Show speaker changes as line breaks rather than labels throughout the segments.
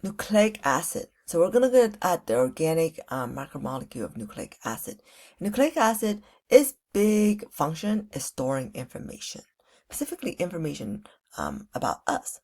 nucleic acid. So we're going to look at the organic macromolecule of nucleic acid. Nucleic acid, its big function is storing information, specifically information about us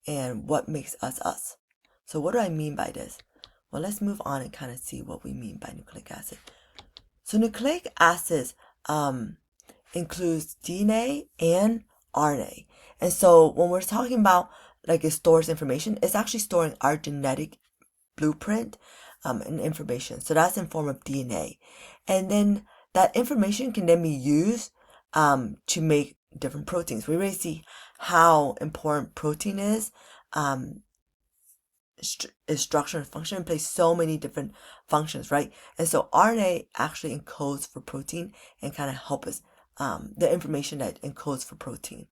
and what makes us us. So what do I mean by this? Well, let's move on and kind of see what we mean by nucleic acid. So nucleic acids includes DNA and RNA. And so when we're talking about like it stores information, it's actually storing our genetic blueprint and information. So that's in form of DNA. And then that information can then be used to make different proteins. We already see how important protein is. Its structure and function and plays so many different functions, right? And so RNA actually encodes for protein and kind of help us the information that encodes for protein.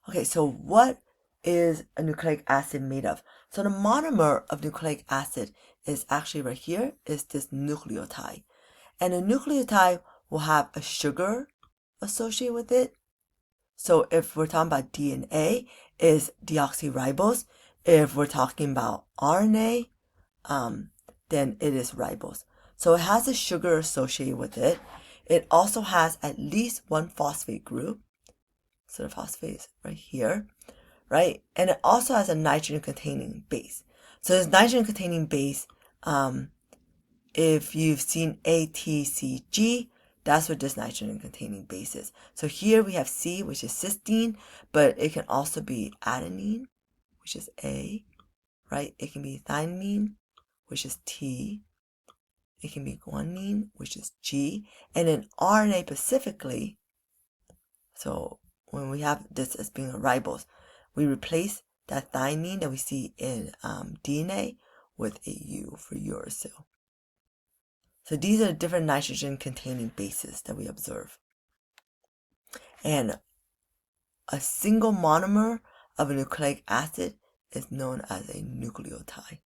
Okay, so what is a nucleic acid made of? So the monomer of nucleic acid is actually right here, is this nucleotide. And a nucleotide will have a sugar associated with it. So if we're talking about DNA, is deoxyribose. If we're talking about RNA, then it is ribose. So it has a sugar associated with it. It also has at least one phosphate group. So the phosphate is right here, right? And it also has a nitrogen-containing base. So this nitrogen-containing base, if you've seen ATCG, that's what this nitrogen-containing base is. So here we have C, which is cysteine, but it can also be adenine, which is A, right? It can be thymine, which is T. It can be guanine, which is G. And then RNA specifically, so when we have this as being a ribose, we replace that thymine that we see in DNA with a U for uracil. So these are the different nitrogen-containing bases that we observe. And a single monomer of a nucleic acid is known as a nucleotide.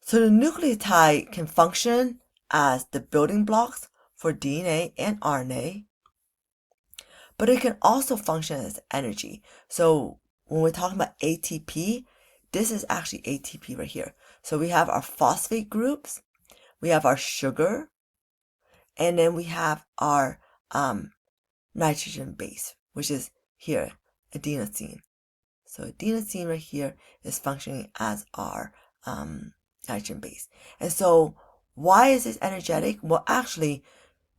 So the nucleotide can function as the building blocks for DNA and RNA, but it can also function as energy. So when we're talking about ATP, this is actually ATP right here. So we have our phosphate groups, we have our sugar, and then we have our nitrogen base, which is here, adenosine. So adenosine right here is functioning as our nitrogen base. And so why is this energetic? Well, actually,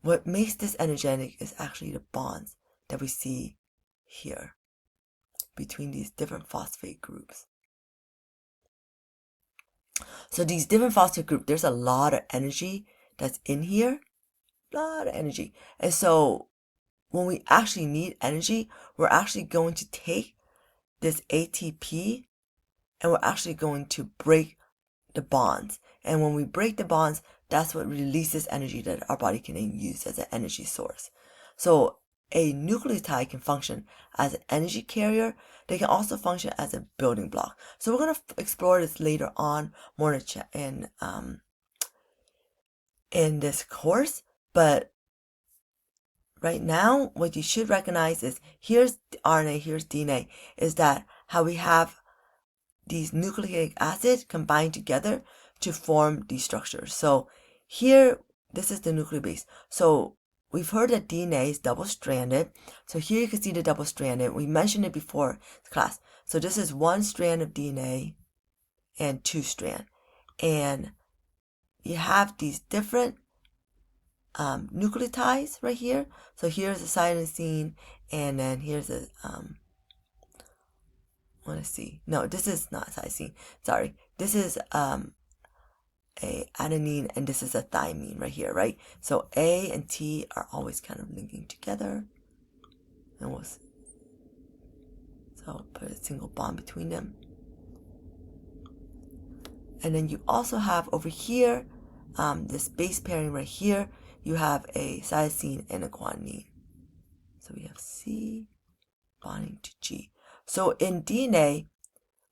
what makes this energetic is actually the bonds that we see here between these different phosphate groups. So these different phosphate groups, there's a lot of energy that's in here, a lot of energy. And so when we actually need energy, we're actually going to take this ATP and we're actually going to break the bonds. And when we break the bonds, that's what releases energy that our body can then use as an energy source. So a nucleotide can function as an energy carrier. They can also function as a building block. So we're going to explore this later on more in this course. But right now, what you should recognize is here's RNA, here's DNA, is that how we have these nucleic acids combined together to form these structures. So here, this is the nuclear base. So we've heard that DNA is double-stranded. So here you can see the double-stranded. We mentioned it before class. So this is one strand of DNA and two strand. And you have these different nucleotides right here. So here's a cytosine, and then here's a want to see. No, this is not cytosine. Sorry, this is a adenine, and this is a thymine right here, right? So A and T are always kind of linking together, and so put a single bond between them. And then you also have over here, this base pairing right here, you have a cytosine and a guanine. So we have C bonding to G. So in DNA,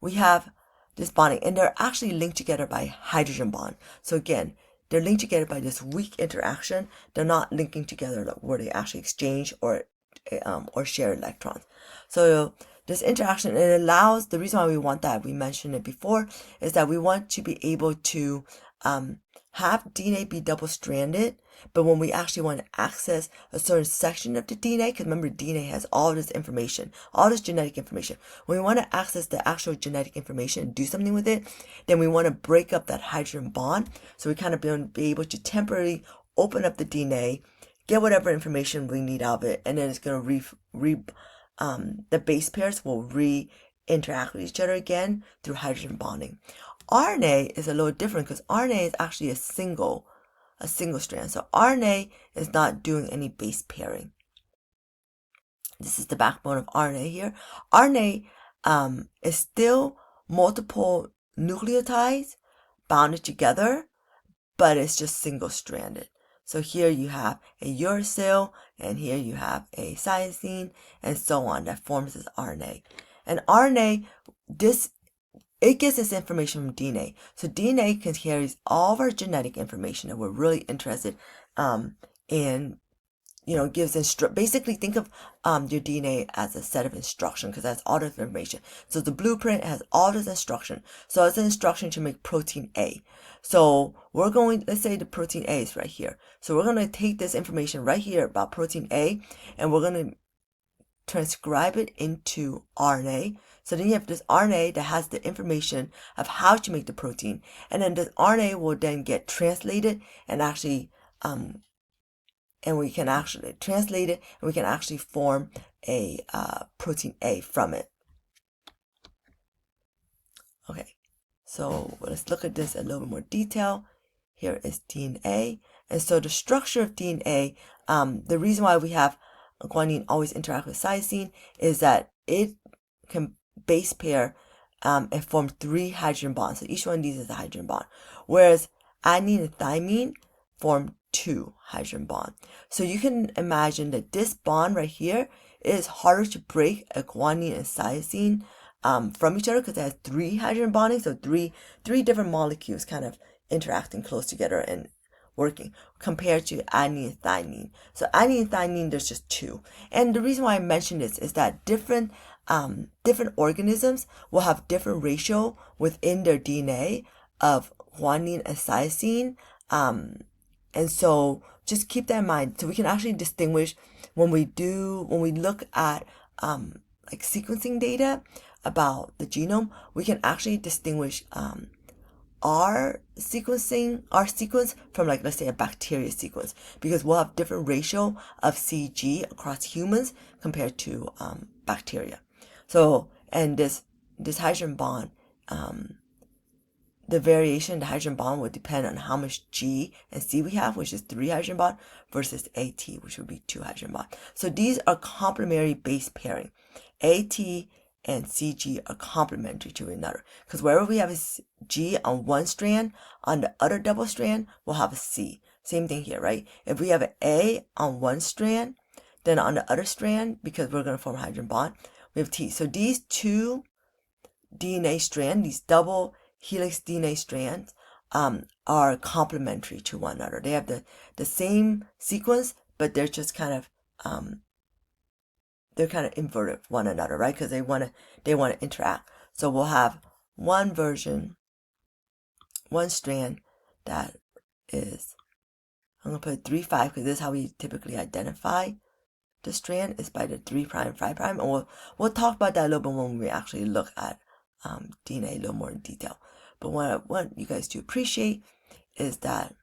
we have this bonding, and they're actually linked together by hydrogen bond. So again, they're linked together by this weak interaction. They're not linking together where they actually exchange or or share electrons. So this interaction, it allows, the reason why we want that, we mentioned it before, is that we want to be able to have DNA be double-stranded, but when we actually want to access a certain section of the DNA, because remember DNA has all this information, all this genetic information. When we want to access the actual genetic information and do something with it, then we want to break up that hydrogen bond. So we kind of be able to temporarily open up the DNA, get whatever information we need out of it, and then it's going to the base pairs will interact with each other again through hydrogen bonding. RNA is a little different because RNA is actually a single strand. So RNA is not doing any base pairing. This is the backbone of RNA here. RNA is still multiple nucleotides bounded together, but it's just single-stranded. So here you have a uracil, and here you have a cytosine, and so on, that forms this RNA. And RNA, it gets its information from DNA. So DNA carries all of our genetic information that we're really interested in. Gives basically think of your DNA as a set of instructions, because that's all the information. So the blueprint has all this instruction. So it's an instruction to make protein A. So we're going, let's say the protein A is right here. So we're going to take this information right here about protein A, and we're going to transcribe it into RNA. So then you have this RNA that has the information of how to make the protein, and then this RNA will then get translated and actually and we can actually translate it, and we can actually form a protein A from it. Okay, so let's look at this in a little bit more detail. Here is DNA, and so the structure of DNA, the reason why we have guanine always interact with cytosine is that it can base pair and form 3 hydrogen bonds. So each one of these is a hydrogen bond, whereas adenine and thymine form 2 hydrogen bonds. So you can imagine that this bond right here is harder to break a guanine and cytosine from each other, because it has 3 hydrogen bonding, so three different molecules kind of interacting close together and working, compared to adenine and thymine. So adenine and thymine, there's just 2. And the reason why I mention this is that different organisms will have different ratio within their DNA of guanine and cytosine. And so just keep that in mind. So we can actually distinguish when we look at like sequencing data about the genome, we can actually distinguish our sequence from, like, let's say a bacteria sequence, because we'll have different ratio of CG across humans compared to bacteria. So, and this hydrogen bond, the variation in the hydrogen bond would depend on how much G and C we have, which is 3 hydrogen bond, versus AT, which would be 2 hydrogen bond. So these are complementary base pairing. AT and CG are complementary to another, because wherever we have a G on one strand, on the other double strand, we'll have a C. Same thing here, right? If we have an A on one strand, then on the other strand, because we're going to form a hydrogen bond, we have T. So these 2 DNA strands, these double helix DNA strands, are complementary to one another. They have the same sequence, but they're just kind of inverted one another, right? Because they want to interact. So we'll have one strand that is, I'm gonna put 3'5", because this is how we typically identify the strand, is by the 3'5', and we'll talk about that a little bit when we actually look at DNA a little more in detail. But what I want you guys to appreciate is that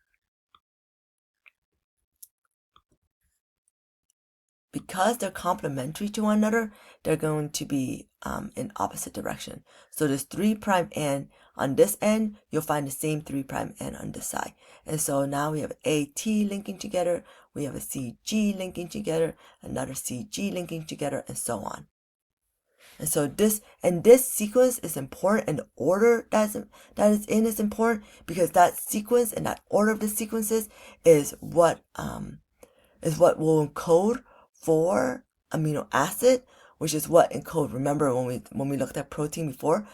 because they're complementary to one another, they're going to be in opposite direction. So this 3' end on this end, you'll find the same 3' end on this side. And so now we have AT linking together, we have a CG linking together, another CG linking together, and so on. And so this sequence is important, and the order that is in is important, because that sequence and that order of the sequences is what will encode for amino acid, which is what encode. Remember when we looked at protein before,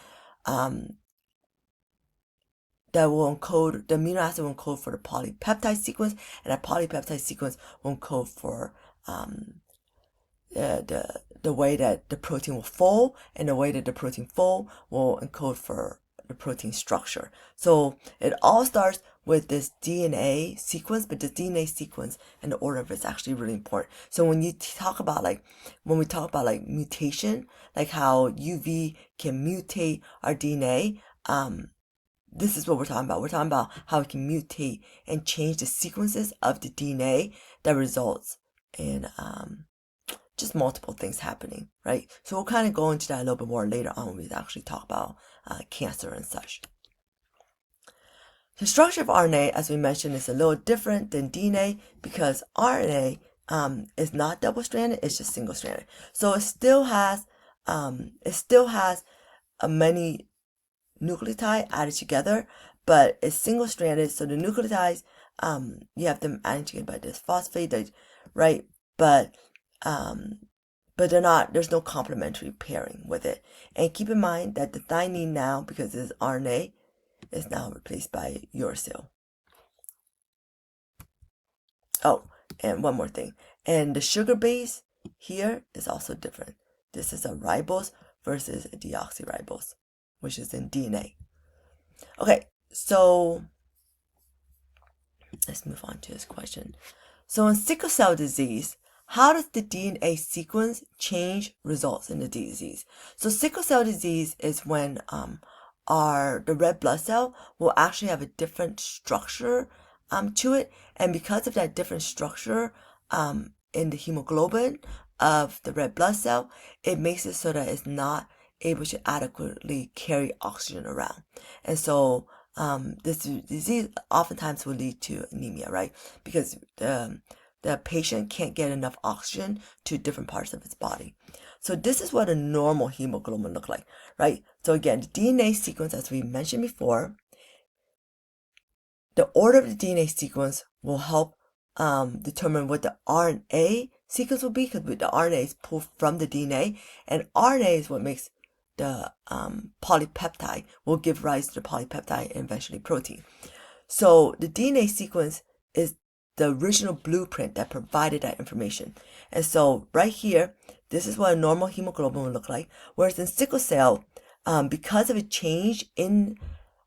that will encode, the amino acid will encode for the polypeptide sequence, and that polypeptide sequence will encode for the way that the protein will fold, and the way that the protein fold will encode for the protein structure. So it all starts with this DNA sequence, but the DNA sequence and the order of it is actually really important. So when you talk about when we talk about mutation, like how UV can mutate our DNA, this is what we're talking about. We're talking about how it can mutate and change the sequences of the DNA that results in just multiple things happening, right? So we'll kind of go into that a little bit more later on when we actually talk about cancer and such. The structure of RNA, as we mentioned, is a little different than DNA because RNA is not double-stranded; it's just single-stranded. So it still has many nucleotides added together, but it's single-stranded. So the nucleotides, you have them added together by this phosphate, right? But they're not. There's no complementary pairing with it. And keep in mind that the thymine now, because it's RNA, is now replaced by uracil. Oh, and one more thing. And the sugar base here is also different. This is a ribose versus a deoxyribose, which is in DNA. Okay, so let's move on to this question. So in sickle cell disease, how does the DNA sequence change results in the disease? So sickle cell disease is when the red blood cell will actually have a different structure to it, and because of that different structure in the hemoglobin of the red blood cell, it makes it so that it's not able to adequately carry oxygen around. And so this disease oftentimes will lead to anemia, right? Because the patient can't get enough oxygen to different parts of its body. So this is what a normal hemoglobin looks like, right? So again, the DNA sequence, as we mentioned before, the order of the DNA sequence will help determine what the RNA sequence will be, because the RNA is pulled from the DNA, and RNA is what makes the polypeptide, will give rise to the polypeptide and eventually protein. So the DNA sequence is the original blueprint that provided that information. And so right here, this is what a normal hemoglobin would look like. Whereas in sickle cell, because of a change in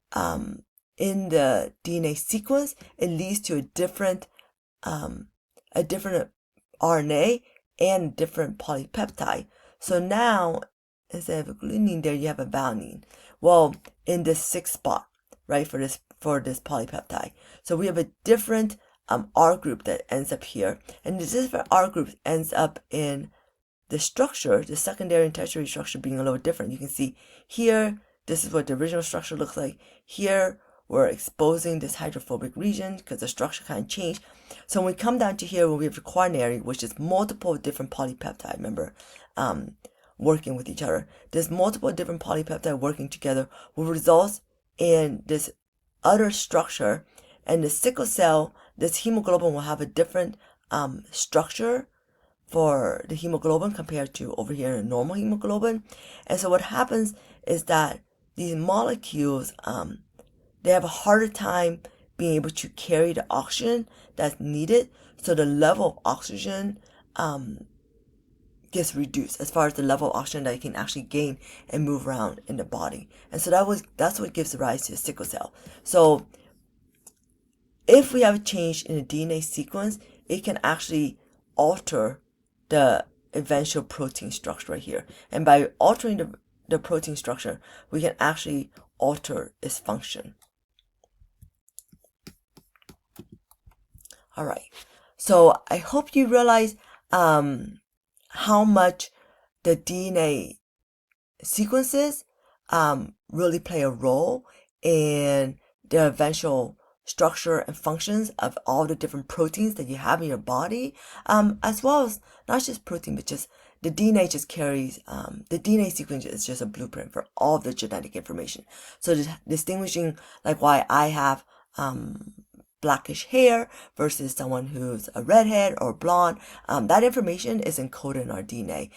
the DNA sequence, it leads to a different RNA and a different polypeptide. So now, instead of a glutamine there, you have a valine. Well, in this 6th spot, right, for this polypeptide. So we have a different R group that ends up here, and this different R group ends up in the structure, the secondary and tertiary structure being a little different. You can see here, this is what the original structure looks like. Here, we're exposing this hydrophobic region because the structure kind of changed. So when we come down to here, where we have the quaternary, which is multiple different polypeptide, remember, working with each other. There's multiple different polypeptide working together, will result in this other structure. And the sickle cell, this hemoglobin will have a different structure for the hemoglobin compared to over here in a normal hemoglobin. And so what happens is that these molecules, they have a harder time being able to carry the oxygen that's needed. So the level of oxygen gets reduced as far as the level of oxygen that you can actually gain and move around in the body. And so that's what gives rise to sickle cell. So if we have a change in the DNA sequence, it can actually alter the eventual protein structure right here. And by altering the protein structure, we can actually alter its function. All right. So I hope you realize how much the DNA sequences really play a role in the eventual structure and functions of all the different proteins that you have in your body, as well as not just protein, but just the DNA just carries, the DNA sequence is just a blueprint for all the genetic information. So distinguishing like why I have blackish hair versus someone who's a redhead or blonde, that information is encoded in our DNA.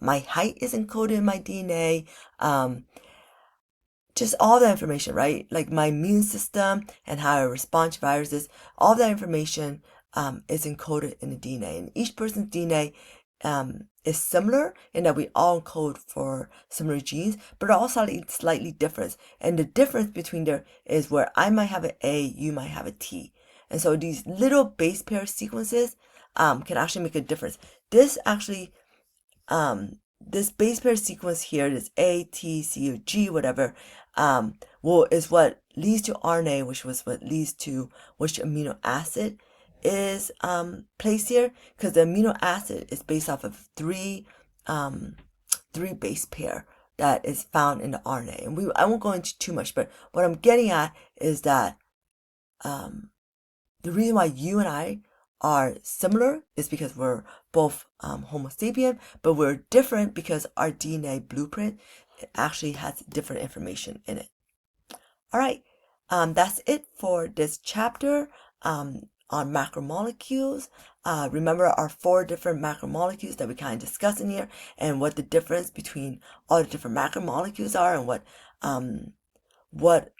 My height is encoded in my DNA. Just all that information, right? Like my immune system and how I respond to viruses, all that information is encoded in the DNA. And each person's DNA is similar in that we all code for similar genes, but are also slightly different. And the difference between there is where I might have an A, you might have a T. And so these little base pair sequences can actually make a difference. This actually, this base pair sequence here, this A, T, C, or G, whatever, is what leads to RNA, which was what leads to which amino acid is placed here, because the amino acid is based off of three base pair that is found in the RNA. And I won't go into too much, but what I'm getting at is that the reason why you and I are similar is because we're both Homo sapien, but we're different because our DNA blueprint actually has different information in it. All right, that's it for this chapter on macromolecules. Remember our 4 different macromolecules that we kind of discussed in here, and what the difference between all the different macromolecules are, and what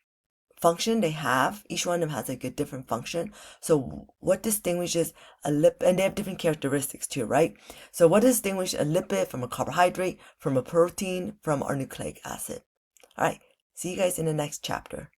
function they have. Each one of them has like a different function. So what distinguishes a lipid, and they have different characteristics too, right? So what distinguishes a lipid from a carbohydrate, from a protein, from our nucleic acid? All right, see you guys in the next chapter.